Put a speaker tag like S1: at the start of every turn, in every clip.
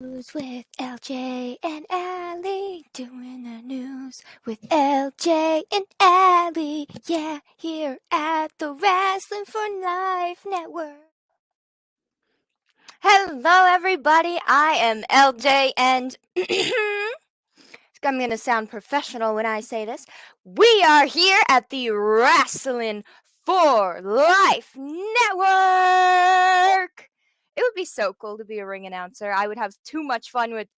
S1: News with LJ and Allie, doing the news with LJ and Allie. Yeah, here at the Wrasslin for Life Network. Hello, everybody. I am LJ, and I'm going to sound professional when I say this. We are here at the Wrasslin for Life Network. It would be so cool to be a ring announcer. I would have too much fun with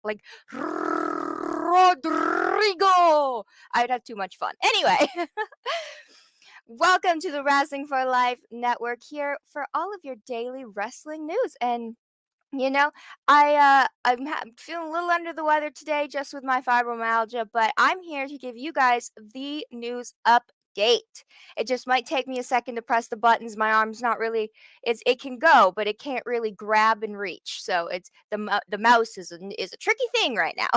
S1: like Rodrigo. I would have too much fun. Anyway, welcome to the Wrasslin for Life Network, here for all of your daily wrestling news. And you know, I'm feeling a little under the weather today, just with my fibromyalgia, but I'm here to give you guys the news update. It just might take me a second to press the buttons. My arm's not really. It can go, but it can't really grab and reach. So it's the mouse is a tricky thing right now.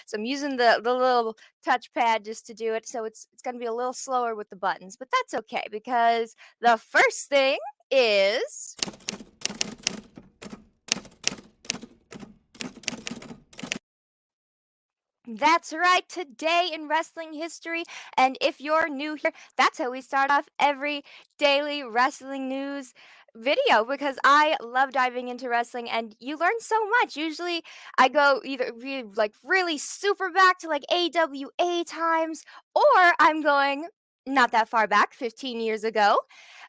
S1: So I'm using the little touchpad just to do it. So it's gonna be a little slower with the buttons, but that's okay because the first thing is. That's right, today in wrestling history, and if you're new here, that's how we start off every daily wrestling news video, because I love diving into wrestling and you learn so much. Usually I go either really super back to like AWA times, or I'm going not that far back, 15 years ago,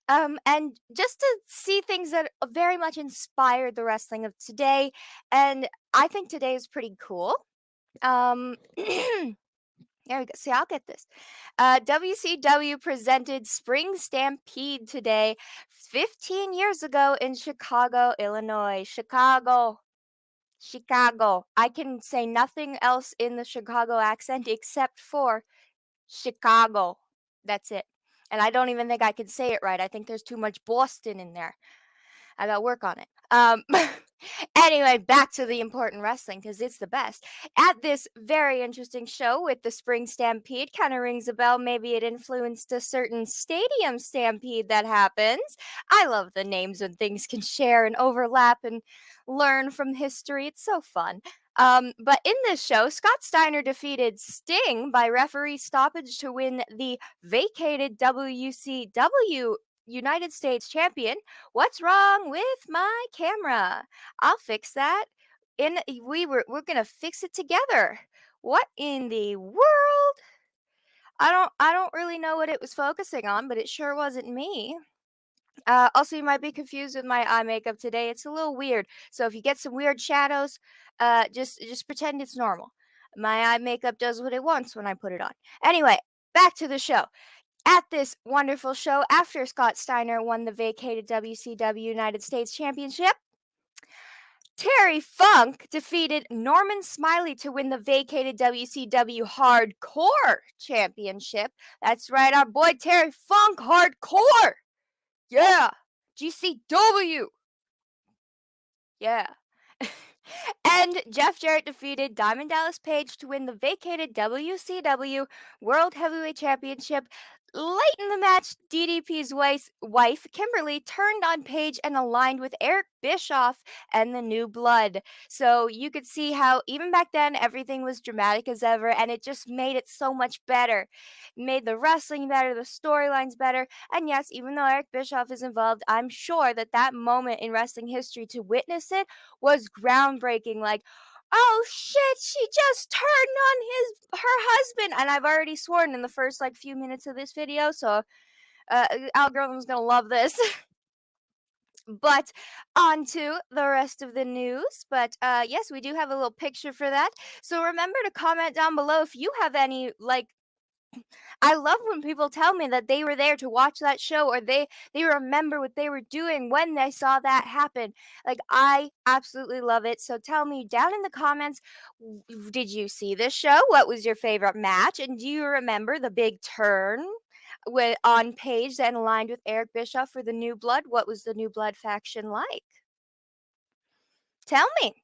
S1: and just to see things that very much inspired the wrestling of today, and I think today is pretty cool. There we go. See, I'll get this. WCW presented Spring Stampede today, 15 years ago in Chicago, Illinois. Chicago. I can say nothing else in the Chicago accent except for Chicago. That's it. And I don't even think I can say it right. I think there's too much Boston in there. I got to work on it. Anyway, back to the important wrestling, because it's the best. At this very interesting show with the Spring Stampede, kind of rings a bell. Maybe it influenced a certain stadium stampede that happens. I love the names when things can share and overlap and learn from history. It's so fun. But in this show, Scott Steiner defeated Sting by referee stoppage to win the vacated WCW United States champion. What's wrong with my camera? I'll fix that. We're gonna fix it together. What in the world? I don't really know what it was focusing on, but it sure wasn't me. Also, you might be confused with my eye makeup today. It's a little weird, so if you get some weird shadows, just pretend it's normal. My eye makeup does what it wants when I put it on. Anyway, back to the show. At this wonderful show, after Scott Steiner won the vacated WCW United States Championship, Terry Funk defeated Norman Smiley to win the vacated WCW Hardcore Championship. That's right, our boy Terry Funk, Hardcore! Yeah! GCW! Yeah. And Jeff Jarrett defeated Diamond Dallas Page to win the vacated WCW World Heavyweight Championship. Late in the match, DDP's wife, Kimberly, turned on Page and aligned with Eric Bischoff and the New Blood. So you could see how even back then everything was dramatic as ever, and it just made it so much better. It made the wrestling better, the storylines better, and yes, even though Eric Bischoff is involved, I'm sure that moment in wrestling history, to witness it, was groundbreaking. Like, oh shit, she just turned on her husband, and I've already sworn in the first few minutes of this video, so algorithm's gonna love this. But on to the rest of the news. But yes, we do have a little picture for that, so remember to comment down below if you have any I love when people tell me that they were there to watch that show, or they remember what they were doing when they saw that happen. I absolutely love it. So tell me down in the comments, did you see this show? What was your favorite match? And do you remember the big turn on Page that aligned with Eric Bischoff for the New Blood? What was the New Blood faction like? Tell me,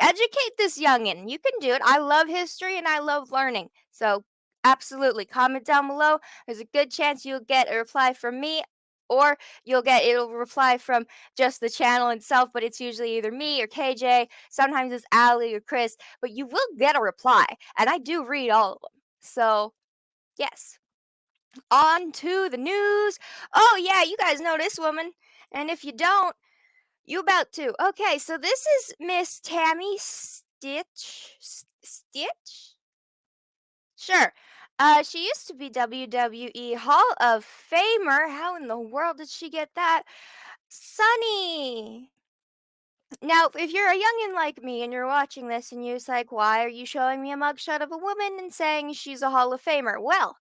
S1: educate this youngin'. You can do it. I love history and I love learning. So absolutely, comment down below. There's a good chance you'll get a reply from me. Or it'll reply from just the channel itself, but it's usually either me or KJ. Sometimes it's Allie or Chris, but you will get a reply, and I do read all of them. So, yes. On to the news. Oh, yeah, you guys know this woman. And if you don't, you about to. Okay, so this is Miss Tammy Stitch? Sure. She used to be WWE Hall of Famer. How in the world did she get that? Sunny. Now, if you're a youngin' like me and you're watching this and you're just like, why are you showing me a mugshot of a woman and saying she's a Hall of Famer? Well,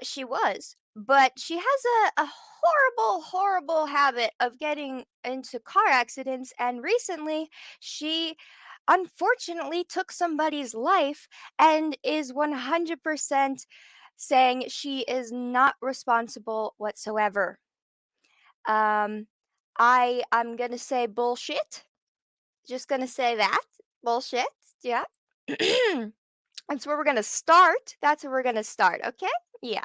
S1: she was, but she has a horrible, horrible habit of getting into car accidents, and recently she unfortunately took somebody's life and is 100% saying she is not responsible whatsoever. Um, I'm gonna say bullshit. Just gonna say that. Bullshit. Yeah. That's where we're gonna start. That's where we're gonna start, okay? Yeah.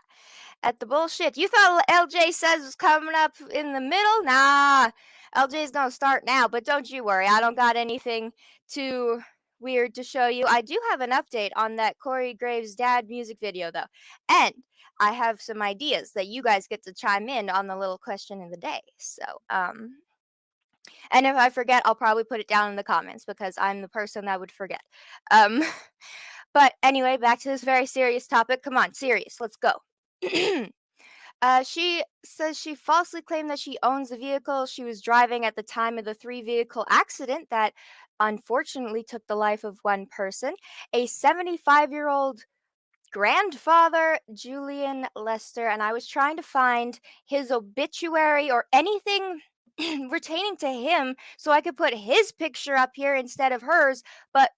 S1: At the bullshit. You thought LJ says was coming up in the middle? Nah. LJ's gonna start now, but don't you worry. I don't got anything too weird to show you. I do have an update on that Corey Graves' dad music video, though. And I have some ideas that you guys get to chime in on the little question of the day. So, and if I forget, I'll probably put it down in the comments because I'm the person that would forget. Um, but anyway, back to this very serious topic. Come on, serious. Let's go. She says she falsely claimed that she owns the vehicle she was driving at the time of the 3-vehicle accident that unfortunately took the life of one person. A 75-year-old grandfather, Julian Lester, and I was trying to find his obituary or anything pertaining to him so I could put his picture up here instead of hers, but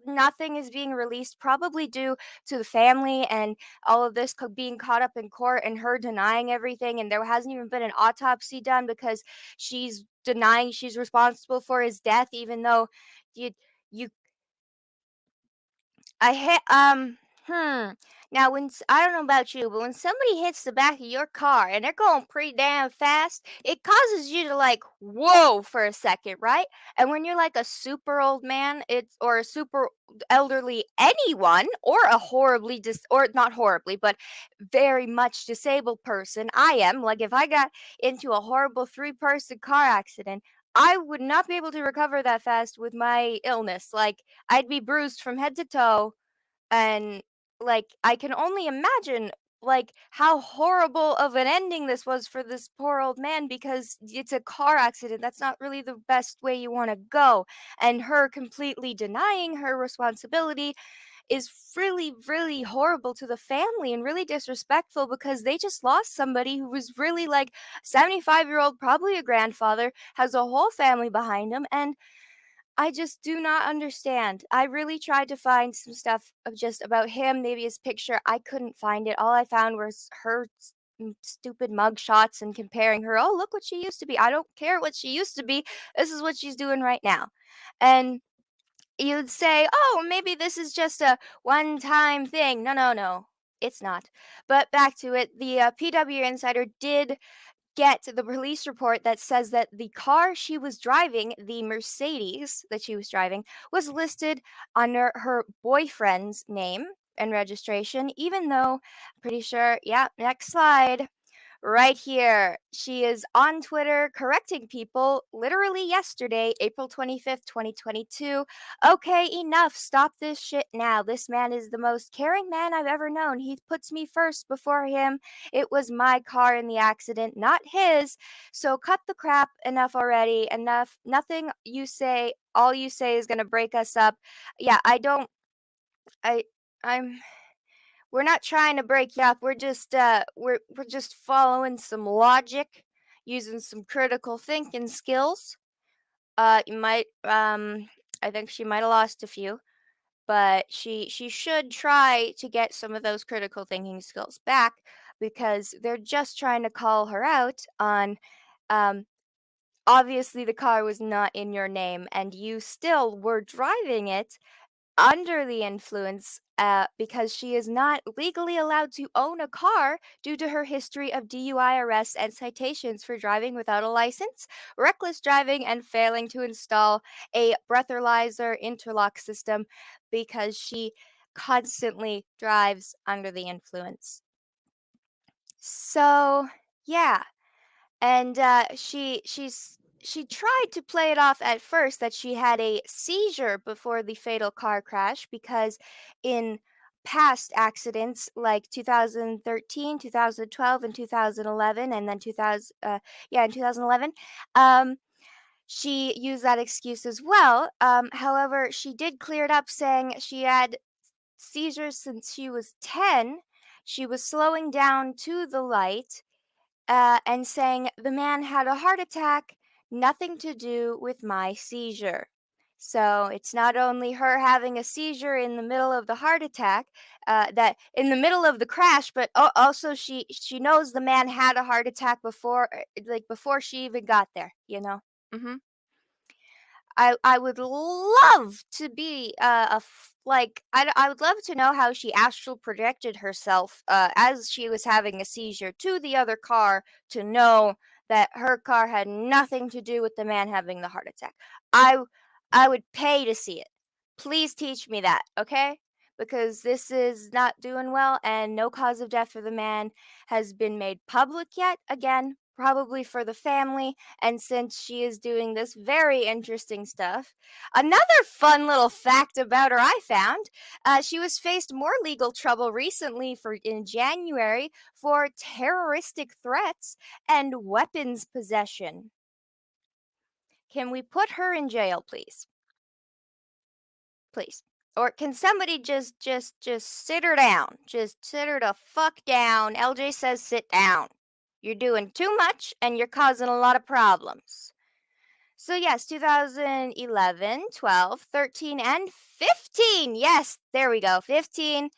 S1: nothing is being released, probably due to the family and all of this being caught up in court and her denying everything. And there hasn't even been an autopsy done because she's denying she's responsible for his death, even though you you I hit Now I don't know about you, but when somebody hits the back of your car and they're going pretty damn fast, it causes you to like whoa for a second, right? And when you're like a super old man, or a super elderly anyone, or a horribly or not horribly, but very much disabled person, I am like if I got into a horrible 3-person car accident, I would not be able to recover that fast with my illness. Like I'd be bruised from head to toe, and like I can only imagine like how horrible of an ending this was for this poor old man, because it's a car accident. That's not really the best way you want to go. And her completely denying her responsibility is really, really horrible to the family and really disrespectful, because they just lost somebody who was really like 75-year-old, probably a grandfather, has a whole family behind him. And I just do not understand. I really tried to find some stuff of just about him, maybe his picture. I couldn't find it. All I found was her stupid mug shots and comparing her. Oh, look what she used to be. I don't care what she used to be. This is what she's doing right now. And you'd say, oh, maybe this is just a one-time thing. No, no, no. It's not. But back to it. The PW Insider did get the police report that says that the car she was driving, the Mercedes that she was driving, was listed under her boyfriend's name and registration, even though I'm pretty sure, yeah, next slide. Right here. She is on Twitter correcting people literally yesterday, April 25th, 2022. Okay, enough. Stop this shit now. This man is the most caring man I've ever known. He puts me first before him. It was my car in the accident, not his. So cut the crap. Enough already. Enough. Nothing you say, all you say is going to break us up. Yeah, I don't. I. I'm we're not trying to break you up. We're just following some logic, using some critical thinking skills. You might I think she might have lost a few, but she should try to get some of those critical thinking skills back, because they're just trying to call her out on um obviously the car was not in your name and you still were driving it under the influence because she is not legally allowed to own a car due to her history of DUI arrests and citations for driving without a license, reckless driving, and failing to install a breathalyzer interlock system because she constantly drives under the influence. So, yeah. And she tried to play it off at first that she had a seizure before the fatal car crash because in past accidents like 2013, 2012, and 2011, and then 2000 in 2011, um she used that excuse as well. However, she did clear it up saying she had seizures since she was 10. She was slowing down to the light and saying the man had a heart attack, nothing to do with my seizure. So it's not only her having a seizure in the middle of the heart attack, that in the middle of the crash, but also she knows the man had a heart attack before, like before she even got there. Hmm. I would love to be I would love to know how she astral projected herself as she was having a seizure to the other car to know that her car had nothing to do with the man having the heart attack. I I would pay to see it. Please teach me that, okay? Because this is not doing well and no cause of death for the man has been made public yet. Again, probably for the family, and since she is doing this very interesting stuff, another fun little fact about her I found: she was faced more legal trouble recently in January for terroristic threats and weapons possession. Can we put her in jail, please? Please. Or can somebody just sit her down? Just sit her the fuck down. LJ says sit down. You're doing too much and you're causing a lot of problems. So yes, 2011, 12, 13, and 15. Yes, there we go. 15.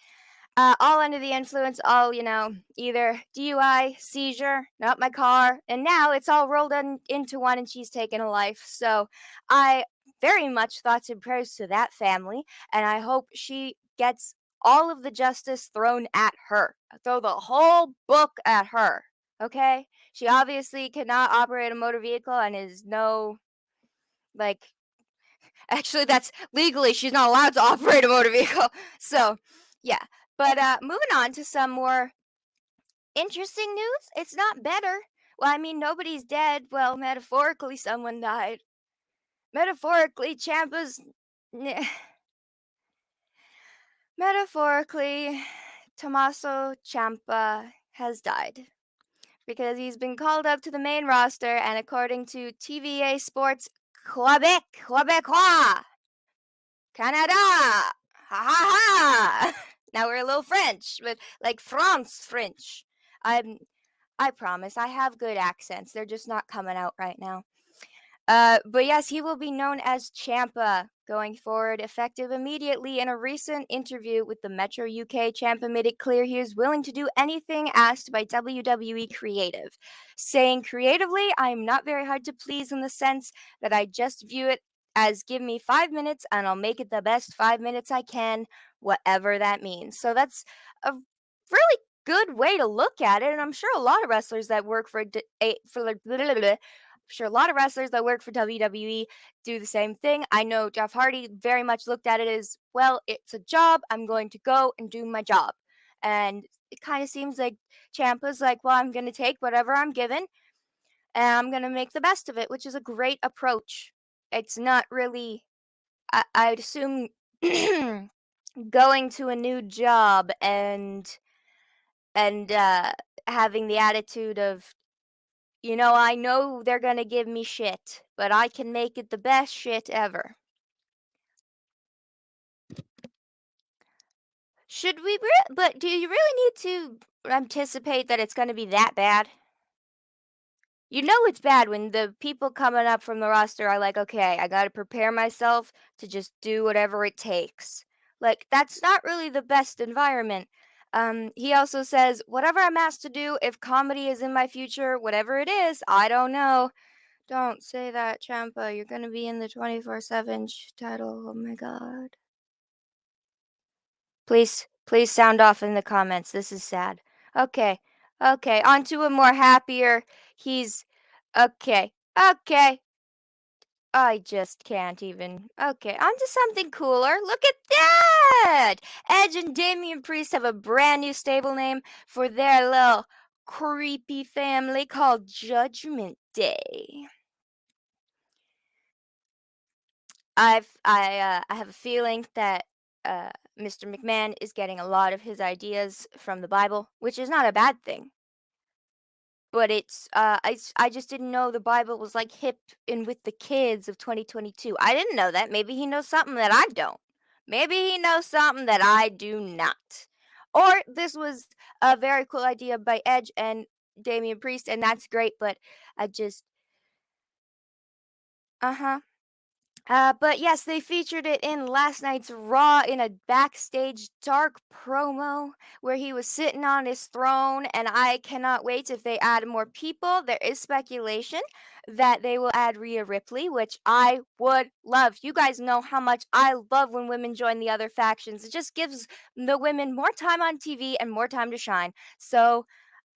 S1: All under the influence, all, either DUI, seizure, not my car, and now it's all rolled into one and she's taken a life. So I very much thoughts and prayers to that family, and I hope she gets all of the justice thrown at her. Throw the whole book at her, okay? She obviously cannot operate a motor vehicle and is no, like, actually, that's legally, she's not allowed to operate a motor vehicle. So, yeah. But moving on to some more interesting news. It's not better. Well, I mean, nobody's dead. Well, metaphorically, someone died. Metaphorically, Champas. Metaphorically, Tommaso Ciampa has died because he's been called up to the main roster, and according to TVA Sports Quebec, Quebecois, Canada, ha ha ha. Now we're a little French, but like France French. I promise I have good accents. They're just not coming out right now. But yes, he will be known as Champa going forward, effective immediately. In a recent interview with the Metro UK, Champa made it clear he is willing to do anything asked by WWE Creative, saying, "Creatively, I am not very hard to please in the sense that I just view it as give me 5 minutes and I'll make it the best 5 minutes I can, whatever that means." So that's a really good way to look at it, and I'm sure a lot of wrestlers that work sure a lot of wrestlers that work for WWE do the same thing. I know Jeff Hardy very much looked at it as, well, it's a job. I'm going to go and do my job. And it kind of seems like Ciampa's like, well, I'm going to take whatever I'm given and I'm going to make the best of it, which is a great approach. It's not really, I'd assume, going to a new job and having the attitude of, I know they're gonna give me shit, but I can make it the best shit ever. But do you really need to anticipate that it's gonna be that bad? You know it's bad when the people coming up from the roster are like, okay, I gotta prepare myself to just do whatever it takes. Like, that's not really the best environment. He also says, whatever I'm asked to do, if comedy is in my future, whatever it is, I don't know. Don't say that, Champa. You're gonna be in the 24/7 title. Oh my god. Please sound off in the comments. This is sad. Okay. Okay. On to a more happier. He's okay. Okay. I just can't even. Okay, on to something cooler. Look at that! Edge and Damian Priest have a brand new stable name for their little creepy family called Judgment Day. I have a feeling that Mr. McMahon is getting a lot of his ideas from the Bible, which is not a bad thing. But it's I just didn't know the Bible was like hip in with the kids of 2022. I didn't know that. Maybe he knows something that I don't. Maybe he knows something that I do not. Or this was a very cool idea by Edge and Damian Priest, and that's great. But I just uh-huh. But yes, they featured it in last night's Raw in a backstage dark promo where he was sitting on his throne, and I cannot wait if they add more people. There is speculation that they will add Rhea Ripley, which I would love. You guys know how much I love when women join the other factions. It just gives the women more time on TV and more time to shine. So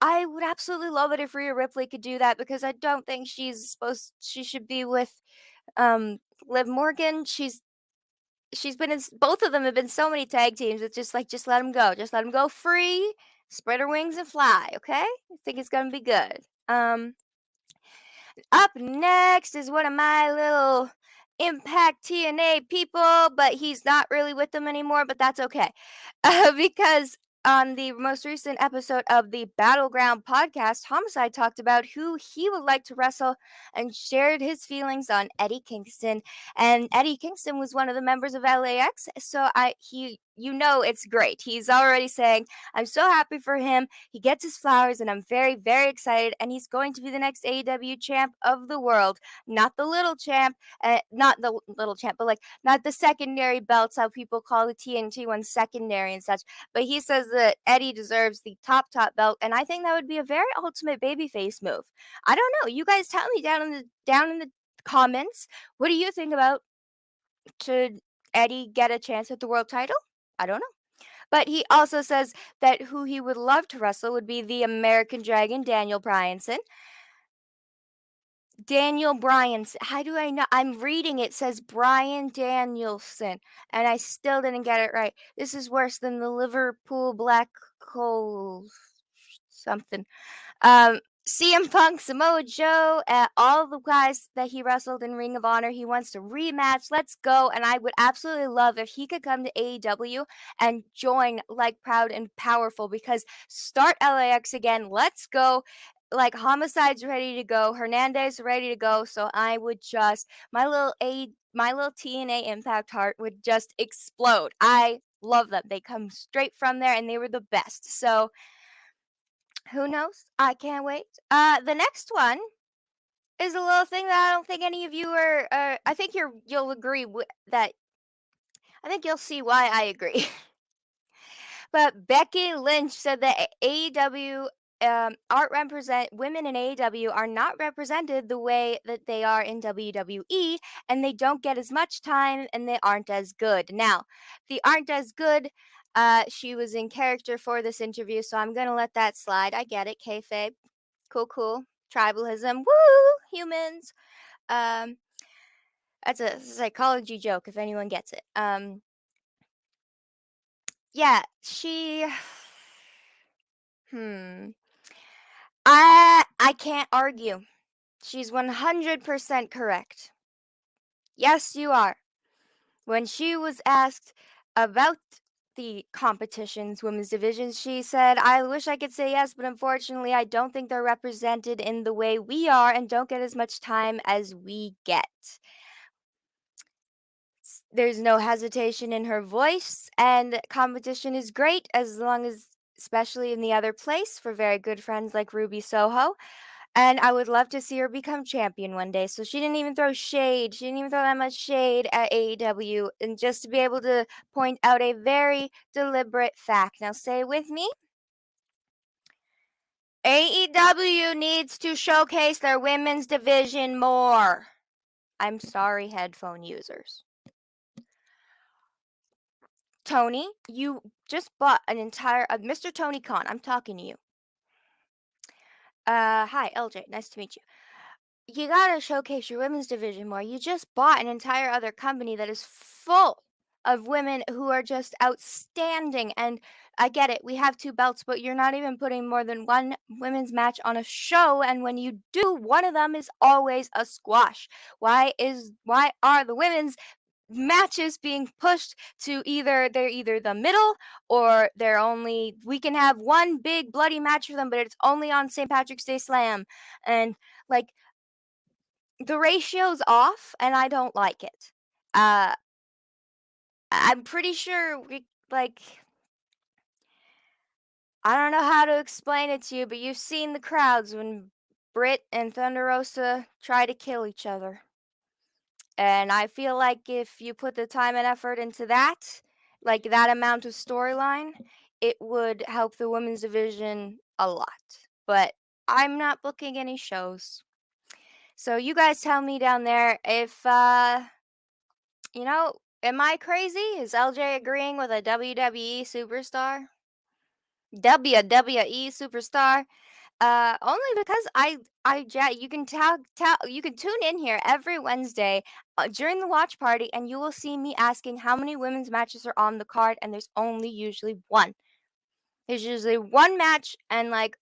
S1: I would absolutely love it if Rhea Ripley could do that because I don't think she should be with um Liv Morgan. She's been in both of them have been so many tag teams. It's just like just let them go. Just let them go free, spread her wings and fly, okay? I think it's going to be good. Up next is one of my little Impact TNA people, but he's not really with them anymore, but that's okay. Because on the most recent episode of the Battleground podcast, Homicide talked about who he would like to wrestle and shared his feelings on Eddie Kingston. And Eddie Kingston was one of the members of LAX, so it's great. He's already saying, I'm so happy for him. He gets his flowers, and I'm very, very excited. And he's going to be the next AEW champ of the world, not the little champ, not the little champ, but like not the secondary belts, how people call the TNT one secondary and such. But he says that Eddie deserves the top belt, and I think that would be a very ultimate babyface move. I don't know. You guys tell me down in the comments. What do you think about? Should Eddie get a chance at the world title? I don't know. But he also says that who he would love to wrestle would be the American Dragon, Daniel Bryanson. Daniel Bryanson. How do I know? I'm reading it says Bryan Danielson, and I still didn't get it right. This is worse than the Liverpool Black Hole something. CM Punk, Samoa Joe, all the guys that he wrestled in Ring of Honor, he wants to rematch. Let's go. And I would absolutely love if he could come to AEW and join like Proud and Powerful because start LAX again. Let's go. Like Homicide's ready to go. Hernandez ready to go. So I would just, my little TNA Impact heart would just explode. I love them. They come straight from there and they were the best. So who knows? I can't wait. The next one is a little thing that I don't think any of you are. I think you'll agree that. I think you'll see why I agree. But Becky Lynch said that AEW women in AEW are not represented the way that they are in WWE, and they don't get as much time, and they aren't as good. Now, the aren't as good. She was in character for this interview, so I'm gonna let that slide. I get it, kayfabe, cool, tribalism, woo, humans. Um, that's a psychology joke if anyone gets it. Yeah, she. I can't argue. She's 100% correct. Yes, you are. When she was asked about the competition's women's division, she said, I wish I could say yes, but unfortunately, I don't think they're represented in the way we are and don't get as much time as we get. There's no hesitation in her voice, and competition is great as long as, especially in the other place, for very good friends like Ruby Soho. And I would love to see her become champion one day. So she didn't even throw shade. She didn't even throw that much shade at AEW. And just to be able to point out a very deliberate fact. Now say with me. AEW needs to showcase their women's division more. I'm sorry, headphone users. Tony, you just bought an entire Mr. Tony Khan. I'm talking to you. Hi, LJ. Nice to meet you. You gotta showcase your women's division more. You just bought an entire other company that is full of women who are just outstanding. And I get it, we have two belts, but you're not even putting more than one women's match on a show. And when you do, one of them is always a squash. Why are the women's matches being pushed to they're either the middle, or we can have one big bloody match for them, but it's only on St. Patrick's Day Slam. And like, the ratio's off, and I don't like it. I'm pretty sure I don't know how to explain it to you, but you've seen the crowds when Britt and Thunder Rosa try to kill each other. And I feel like if you put the time and effort into that, like that amount of storyline, it would help the women's division a lot. But I'm not booking any shows. So you guys tell me down there if, am I crazy? Is LJ agreeing with a WWE superstar? WWE superstar? Only because you can you can tune in here every Wednesday during the watch party, and you will see me asking how many women's matches are on the card, and there's only usually one. There's usually one match and like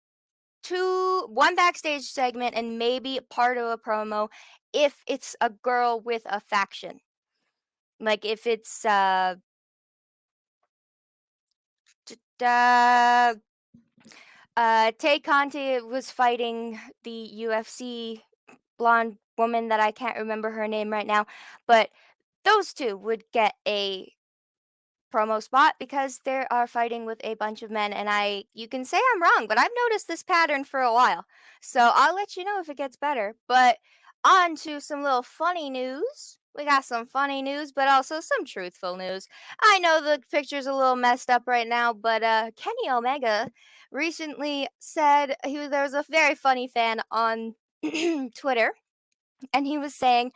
S1: one backstage segment and maybe part of a promo if it's a girl with a faction. Like if it's Tay Conti was fighting the UFC blonde woman that I can't remember her name right now, but those two would get a promo spot because they are fighting with a bunch of men. And you can say I'm wrong, but I've noticed this pattern for a while, so I'll let you know if it gets better. But on to some little funny news. We got some funny news, but also some truthful news. I know the picture's a little messed up right now, but Kenny Omega recently said there was a very funny fan on Twitter, and he was saying,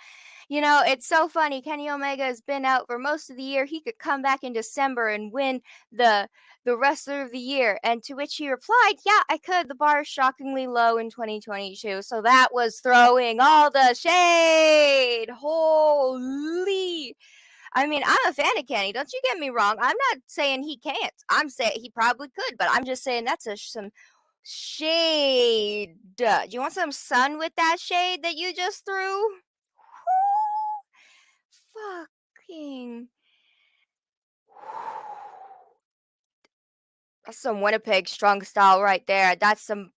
S1: it's so funny. Kenny Omega has been out for most of the year. He could come back in December and win the Wrestler of the Year. And to which he replied, yeah, I could. The bar is shockingly low in 2022. So that was throwing all the shade. Holy. I mean, I'm a fan of Kenny. Don't you get me wrong. I'm not saying he can't. I'm saying he probably could, but I'm just saying that's some shade. Do you want some sun with that shade that you just threw? Fucking. That's some Winnipeg strong style right there. That's some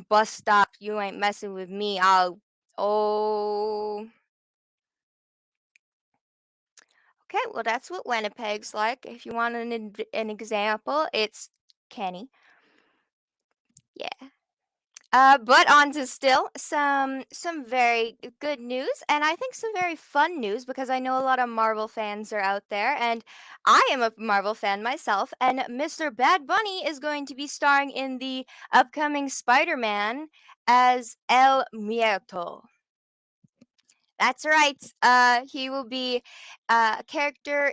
S1: bus stop. You ain't messing with me. Oh. Okay, well that's what Winnipeg's like. If you want an example, it's Kenny. Yeah. But on to still some very good news, and I think some very fun news, because I know a lot of Marvel fans are out there, and I am a Marvel fan myself. And Mr. Bad Bunny is going to be starring in the upcoming Spider-Man as El Mierto. That's right. He will be a character.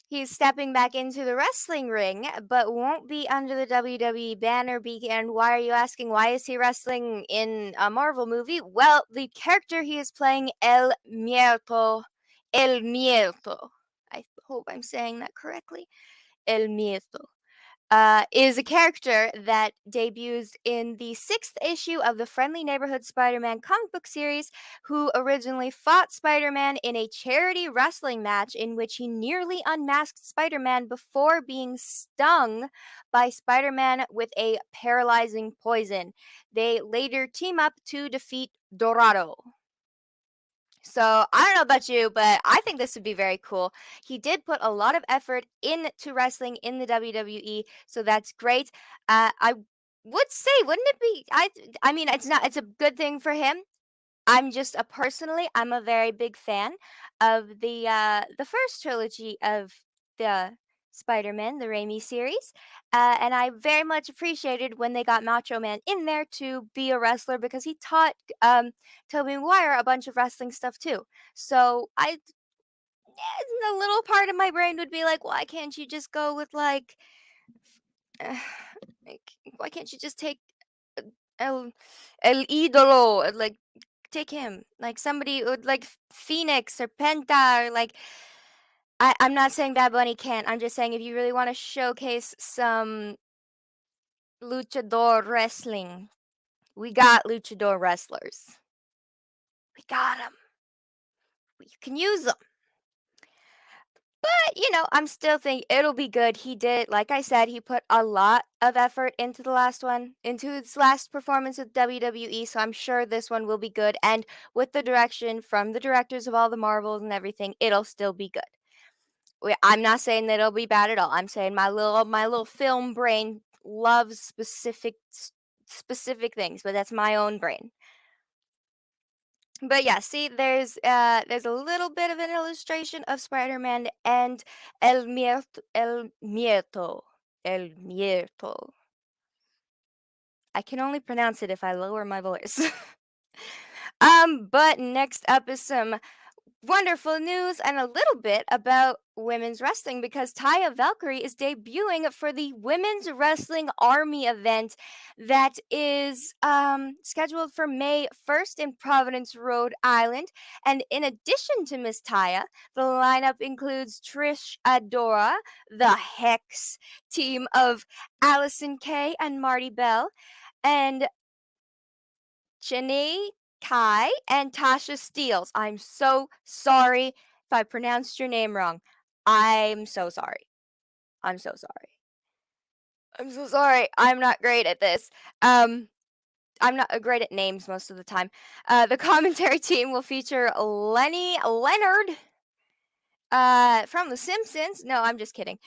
S1: He's stepping back into the wrestling ring, but won't be under the WWE banner. And why are you asking? Why is he wrestling in a Marvel movie? Well, the character he is playing, El Mierto. I hope I'm saying that correctly. El Mierto. Is a character that debuts in the 6th issue of the Friendly Neighborhood Spider-Man comic book series, who originally fought Spider-Man in a charity wrestling match in which he nearly unmasked Spider-Man before being stung by Spider-Man with a paralyzing poison. They later team up to defeat Dorado. So I don't know about you, but I think this would be very cool. He did put a lot of effort into wrestling in the WWE, so that's great. I would say, wouldn't it be? I mean, it's a good thing for him. I'm a very big fan of the first trilogy of the Spider-Man, the Raimi series, and I very much appreciated when they got Macho Man in there to be a wrestler, because he taught Tobey Maguire a bunch of wrestling stuff too. So a little part of my brain would be like, why can't you just go with like, like why can't you just take El El Idolo, like take him, like somebody with like Phoenix or Penta, or like I'm not saying Bad Bunny can't. I'm just saying if you really want to showcase some luchador wrestling, we got luchador wrestlers. We got them. You can use them. But, I'm still thinking it'll be good. He did, like I said, he put a lot of effort into the last one, into his last performance with WWE, so I'm sure this one will be good. And with the direction from the directors of all the Marvels and everything, it'll still be good. I'm not saying that it'll be bad at all. I'm saying my little film brain loves specific things, but that's my own brain. But yeah, see, there's a little bit of an illustration of Spider-Man and El Mierto. I can only pronounce it if I lower my voice. But next up is some wonderful news and a little bit about women's wrestling because Taya Valkyrie is debuting for the Women's Wrestling Army event that is scheduled for May 1st in Providence, Rhode Island. And in addition to Miss Taya, the lineup includes Trish Adora, the Hex team of Allison Kay and Marty Bell, and Jenny Kai and Tasha Steeles. I'm so sorry if I pronounced your name wrong. I'm so sorry. I'm so sorry. I'm so sorry. I'm not great at this. I'm not great at names most of the time. The commentary team will feature Lenny Leonard from The Simpsons. No, I'm just kidding.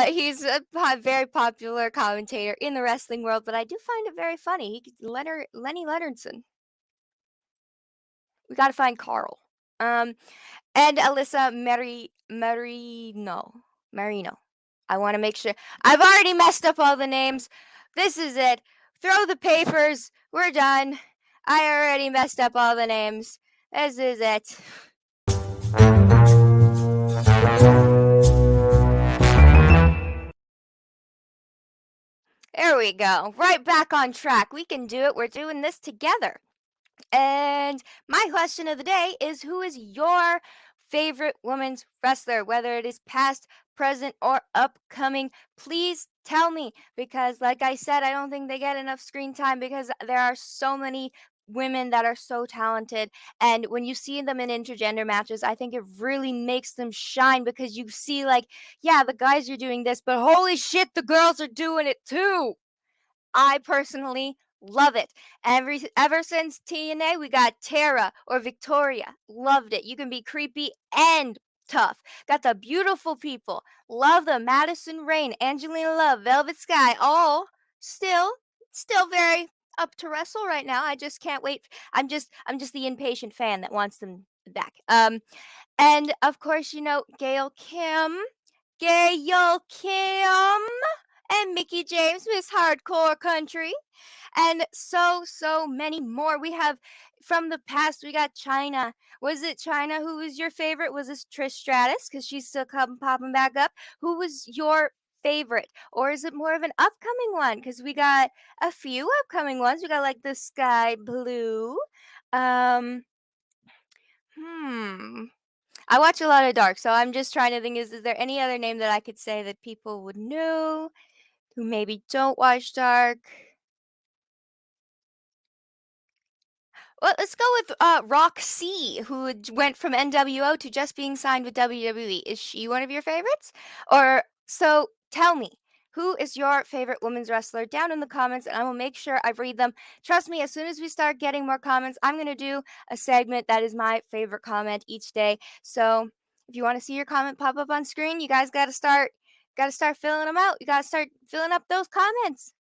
S1: He's a very popular commentator in the wrestling world, but I do find it very funny. Lenny Leonardson. We gotta find Carl. And Alyssa Marino. I want to make sure. I've already messed up all the names. This is it. Throw the papers. We're done. I already messed up all the names. This is it. There we go. Right back on track. We can do it. We're doing this together. And my question of the day is, who is your favorite women's wrestler, whether it is past, present, or upcoming? Please tell me, because like I said, I don't think they get enough screen time because there are so many women that are so talented, and when you see them in intergender matches, I think it really makes them shine because you see, like, yeah, the guys are doing this, but holy shit, the girls are doing it too. I personally love it. Ever since TNA, we got Tara or Victoria. Loved it. You can be creepy and tough. Got the beautiful people. Love them. Madison Rain, Angelina Love, Velvet Sky, all still very up to wrestle right now. I just can't wait. I'm just the impatient fan that wants them back. And of course, Gail Kim. Gail Kim and Mickey James, Miss Hardcore Country, and so many more. We have from the past. We got China. Was it China who was your favorite? Was this Trish Stratus because she's still popping back up? Who was your favorite, or is it more of an upcoming one? Because we got a few upcoming ones. We got like the Sky Blue. Hmm. I watch a lot of Dark, so I'm just trying to think, is there any other name that I could say that people would know who maybe don't watch Dark? Well, let's go with Roxy, who went from NWO to just being signed with WWE. Is she one of your favorites? Or so tell me, who is your favorite women's wrestler? Down in the comments, and I will make sure I read them. Trust me, as soon as we start getting more comments, I'm going to do a segment that is my favorite comment each day. So if you want to see your comment pop up on screen, you guys got to start filling them out. You got to start filling up those comments.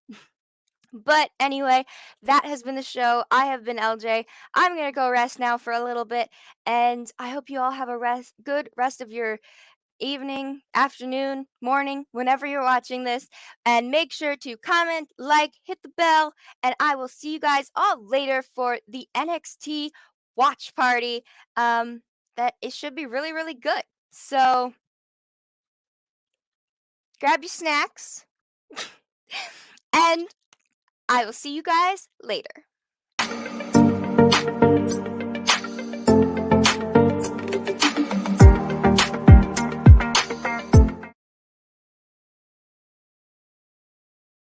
S1: But anyway, that has been the show. I have been LJ. I'm going to go rest now for a little bit, and I hope you all have a good rest of your evening, afternoon, morning, whenever you're watching this. And make sure to comment, like, hit the bell, and I will see you guys all later for the NXT watch party. That it should be really, really good. So, grab your snacks, and I will see you guys later.